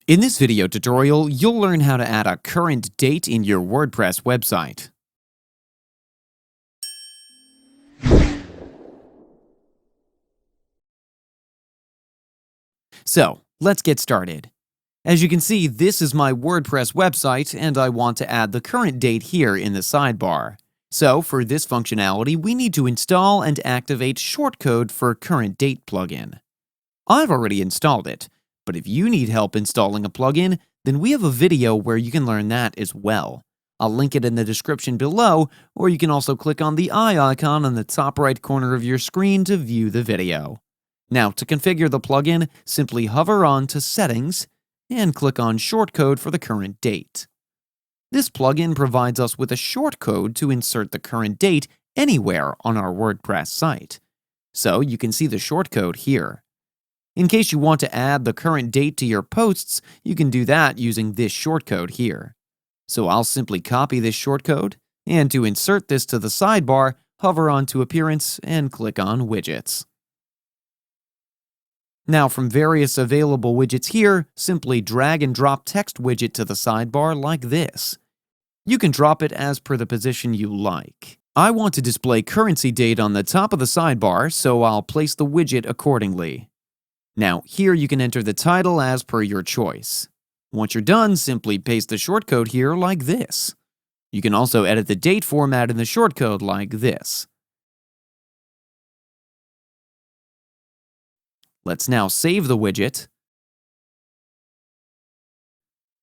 In this video tutorial, you'll learn how to add a current date in your WordPress website. So, let's get started. As you can see, this is my WordPress website, and I want to add the current date here in the sidebar. So, for this functionality, we need to install and activate shortcode for current date plugin. I've already installed it, but if you need help installing a plugin, then we have a video where you can learn that as well. I'll link it in the description below, or you can also click on the eye icon on the top right corner of your screen to view the video. Now, to configure the plugin, simply hover on to Settings and click on Shortcode for the current date. This plugin provides us with a shortcode to insert the current date anywhere on our WordPress site. So you can see the shortcode here. In case you want to add the current date to your posts, you can do that using this shortcode here. So I'll simply copy this shortcode, and to insert this to the sidebar, hover onto Appearance and click on Widgets. Now from various available widgets here, simply drag and drop text widget to the sidebar like this. You can drop it as per the position you like. I want to display currency date on the top of the sidebar, so I'll place the widget accordingly. Now, here you can enter the title as per your choice. Once you're done, simply paste the shortcode here like this. You can also edit the date format in the shortcode like this. Let's now save the widget.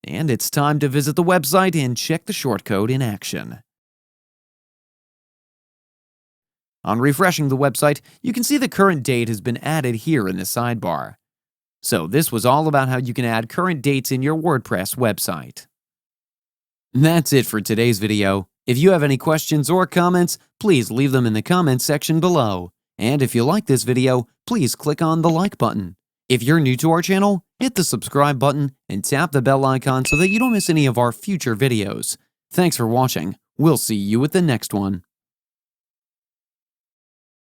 And it's time to visit the website and check the shortcode in action. On refreshing the website, you can see the current date has been added here in the sidebar. So this was all about how you can add current dates in your WordPress website. That's it for today's video. If you have any questions or comments, please leave them in the comments section below. And if you like this video, please click on the like button. If you're new to our channel, hit the subscribe button and tap the bell icon so that you don't miss any of our future videos. Thanks for watching. We'll see you at the next one.